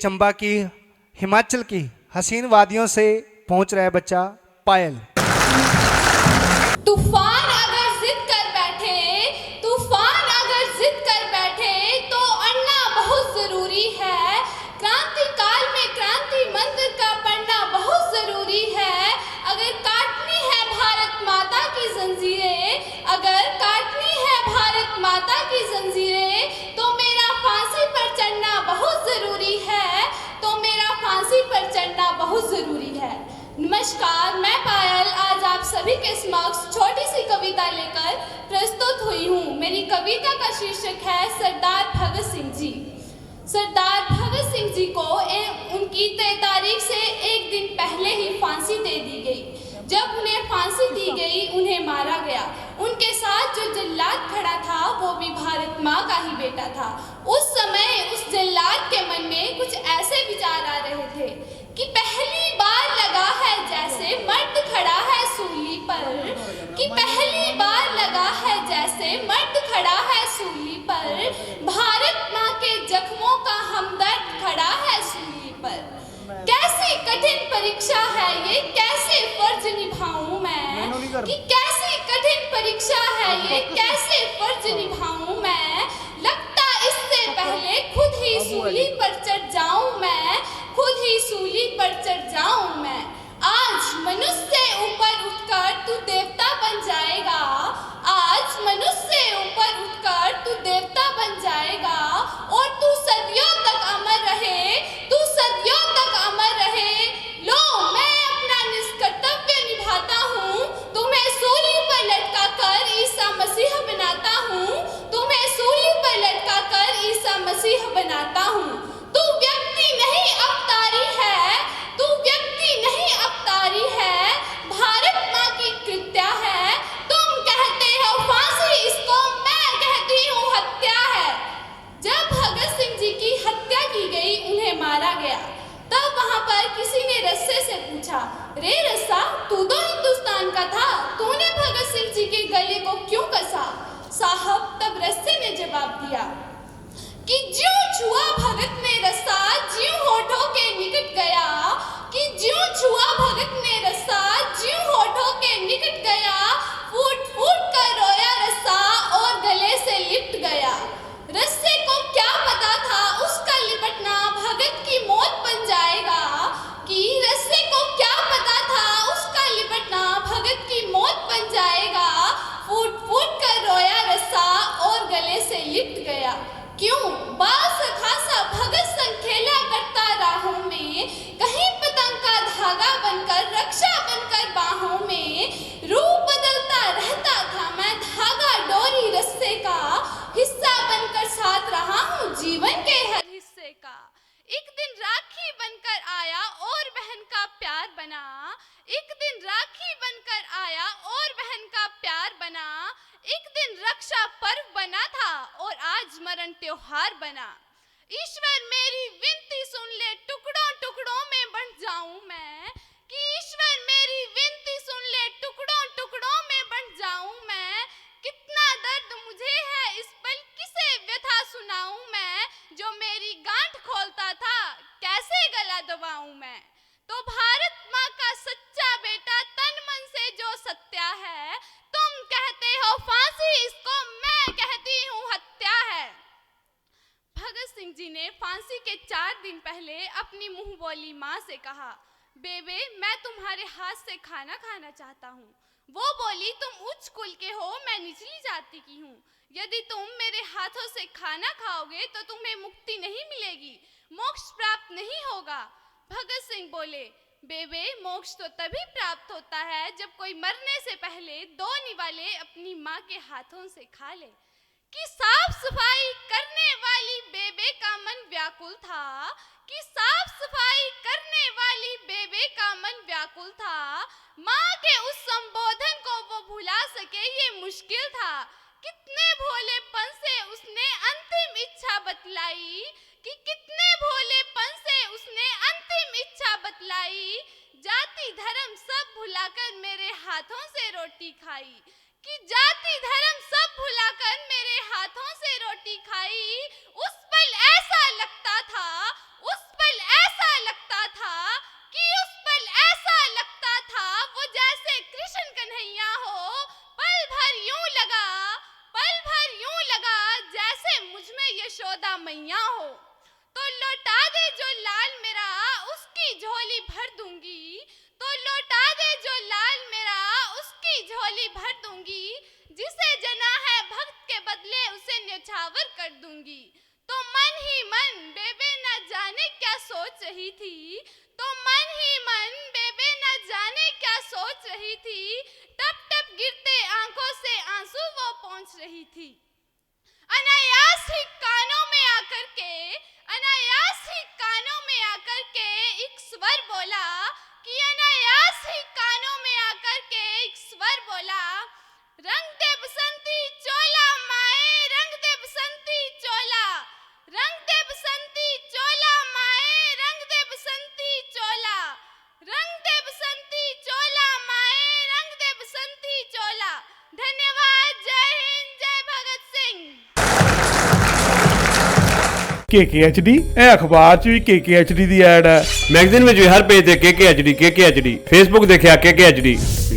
चंबा की, हिमाचल की हसीन वादियों से पहुंच रहा है बच्चा पायल। तूफान अगर जिद कर बैठे, तूफान अगर जिद कर बैठे तो अड़ना बहुत जरूरी है। क्रांति काल में क्रांति मंत्र का पढ़ना बहुत जरूरी है। अगर काटनी है भारत माता की जंजीरें, अगर काटनी है भारत माता की जंजीरें, तो मेरा फांसी पर चढ़ना बहुत जरूरी है, तो मेरा फांसी पर चढ़ना बहुत जरूरी है। नमस्कार, मैं पायल आज आप सभी के समक्ष छोटी सी कविता लेकर प्रस्तुत हुई हूँ। मेरी कविता का शीर्षक है सरदार भगत सिंह जी। सरदार भगत सिंह जी को उनकी तय तारीख से एक दिन पहले ही फांसी दे दी गई। जब उन्हें फांसी दी गई, उन्हें मारा गया। उनके साथ जो जल्लाद खड़ा था वो भी भारत माँ का ही बेटा था। उस समय उस जल्लाद के मन में कुछ ऐसे विचार आ रहे थे कि पहली बार लगा है जैसे मर्द खड़ा है सूली पर, कि पहली बार लगा है जैसे मर्द खड़ा है सूली पर, भारत माँ के जख्मों का हमदर्द खड़ा है सूली पर। कैसी कठिन परीक्षा है ये, कैसे फर्ज निभाऊं मैं, कि कैसी कठिन परीक्षा है ये, कैसे फर्ज निभाऊं मैं। लगता इससे पहले खुद ही सूली पर चढ़ जाऊं मैं, खुद ही सूली पर चढ़ जाऊं मैं। आज मनुष्य से ऊपर उठकर तू देवता बन जाएगा, आज मनुष्य से ऊपर उठकर तू देवता बन जाएगा, और तू सदियों तक अमर रहे, तू सदियों तक अमर रहे। लो मैं अपना निष्कर्तव्य निभाता हूँ, तुम्हें सूली पर लटका कर ईसा मसीह बनाता हूँ, तुम्हें सूली पर लटका कर ईसा मसीह बनाता हूँ। तू व्यक्ति नहीं अवतारी है, तू व्यक्ति नहीं अवतारी है, भारत माँ की कृत्या है। तुम कहते हो फांसी, इसको मैं कहती हूँ हत्या है। जब भगत सिंह जी की हत्या की गई, उन्हें मारा गया, तब वहां पर किसी ने रस्से से पूछा, रे रस्सा, तू तो हिंदुस्तान का था, तूने भगत सिंह जी के गले को क्यों कसा? साहब, तब रस्से ने जवाब दिया कि ज्यों छुआ भगत ने रस्सा, ज्यों होठों के निकट गया, कि ज्यों छुआ भगत ने रस्सा, ज्यों होठों के निकट गया, फूट फूट कर रोया रस्सा और गले से लिपट गया। रस्से को क्या पता था उसका लिपटना भगत की मौत बन जाएगा, कि रस्से को क्या पता था उसका लिपटना भगत की मौत बन जाएगा। फूट फूट कर रोया रस्सा और गले से लिपट गया। क्यों बास खासा भगत संग खेला करता राहों में, कहीं पतंग का धागा बनकर रक्षा बनकर बाहों में, रूप बदलता रहता था मैं, धागा डोरी रस्से का, हिस्सा बनकर साथ रहा हूँ जीवन के हर हिस्से का। एक दिन राखी बनकर आया और बहन का प्यार बना, एक दिन राखी बनकर आया और बहन का प्यार बना, एक दिन रक्षा पर्व बना था और आज मरण त्योहार बना। ईश्वर मेरी विनती सुन ले, टुकड़ों टुकड़ों में बंट जाऊं मैं, कि ईश्वर मेरी विनती सुन ले, टुकड़ों टुकड़ों में बंट जाऊं मैं। कितना दर्द मुझे है इस पल, किसे व्यथा सुनाऊं मैं, जो मेरी गांठ खोलता था कैसे गला दबाऊं मैं। तो भारत माँ का सच्चा बेटा तन मन से जो सत्या है, तुम कहते हो फांसी, इसको मैं कहती हूँ हत्या है। भगत सिंह जी ने फांसी के 4 दिन पहले अपनी मुंह बोली माँ से कहा, बेबे मैं तुम्हारे हाथ से खाना खाना चाहता हूँ। वो बोली, तुम उच्च कुल के हो, मैं निचली जाति की हूँ। यदि तुम मेरे हाथों से खाना खाओगे तो तुम्हें मुक्ति नहीं मिलेगी, मोक्ष प्राप्त नहीं होगा। भगत सिंह बोले, बेबे मोक्ष तो तभी प्राप्त होता है जब कोई मरने से पहले 2 निवाले अपनी माँ के हाथों से खा ले। कि साफ सफाई करने वाली बेबे का मन व्याकुल था, कि साफ सफाई करने वाली बेबे का मन व्याकुल था, माँ के उस संबोधन को वो भुला सके ये मुश्किल था। कितने भोलेपन से उसने अंतिम इच्छा बतलाई, कि कितने भोलेपन से उसने अंतिम इच्छा बतलाई, जाति धर्म सब भुलाकर मेरे हाथों से रोटी खाई, कि जाति धर्म सब भुलाकर मेरे हाथों से रोटी खाई। उस पल ऐसा लगता था, उस पल न्यौछावर कर दूंगी। तो मन ही मन बेबे न जाने क्या सोच रही थी, तो मन ही मन बेबे न जाने क्या सोच रही थी। टप टप गिरते आंखों से आंसू वो पहुंच रही थी। अनायास ही कानों में आकर के, अनायास ही कानों में आकर के एक स्वर बोला कि अनायास ही कानों में आकर के एक स्वर बोला, रंग दे बसंती चोला माए, रंग दे बसंती चोला, रंग दे बसंती चोला माए, रंग दे बसंती चोला, रंग दे बसंती चोला माए, रंग दे बसंती चोला। धन्यवाद। जय हिंद, जय भगत सिंह। KKHD ਇਹ ਅਖਬਾਰ 'ਚ ਵੀ KKHD ਦੀ ਐਡ ਹੈ। ਮੈਗਜ਼ੀਨ ਵਿੱਚ ਵੀ ਹਰ ਪੇਜ ਤੇ KKHD, ਫੇਸਬੁੱਕ ਦੇਖਿਆ KKHD,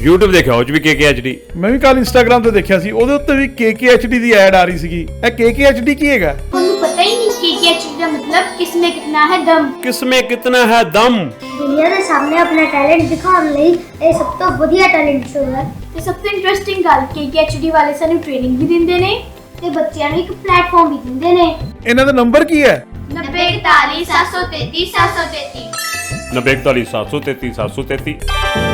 YouTube ਦੇਖਿਆ ਉਹ 'ਚ ਵੀ KKHD। ਮੈਂ ਵੀ ਕੱਲ ਇੰਸਟਾਗ੍ਰਾਮ ਤੇ ਦੇਖਿਆ ਸੀ, ਉਹਦੇ ਉੱਤੇ ਵੀ KKHD ਦੀ ਐਡ ਆ ਰਹੀ ਸੀਗੀ। ਇਹ KKHD ਕੀ ਹੈਗਾ? ਤੁਹਾਨੂੰ ਪਤਾ ਹੀ ਨਹੀਂ KKHD ਦਾ ਮਤਲਬ ਕਿਸਮੇ ਕਿਤਨਾ ਹੈ ਦਮ। ਕਿਸਮੇ ਕਿਤਨਾ ਹੈ ਦਮ। ਦੁਨੀਆ ਦੇ ਸਾਹਮਣੇ ਆਪਣਾ ਟੈਲੈਂਟ ਦਿਖਾਉਣ ਲਈ ਇਹ ਸਭ ਤੋਂ ਵਧੀਆ ਟੈਲੈਂਟ ਸ਼ੋਅ ਹੈ। ਤੇ ਸਭ ਤੋਂ ਇੰਟਰਸਟਿੰਗ ਗੱਲ KKHD ਵਾਲੇ ਸਾਨੂੰ ਟ੍ਰੇਨਿੰਗ ਵੀ ਦਿੰਦੇ ਨੇ ਤੇ ਬੱਚਿਆਂ ਨੂੰ ਇੱਕ ਪਲੇਟਫਾਰਮ ਵੀ ਦਿੰਦੇ ਨੇ। ਇਹਨਾਂ ਦਾ ਨੰਬਰ ਕੀ ਹੈ? 9041 733 733 9041 733 733।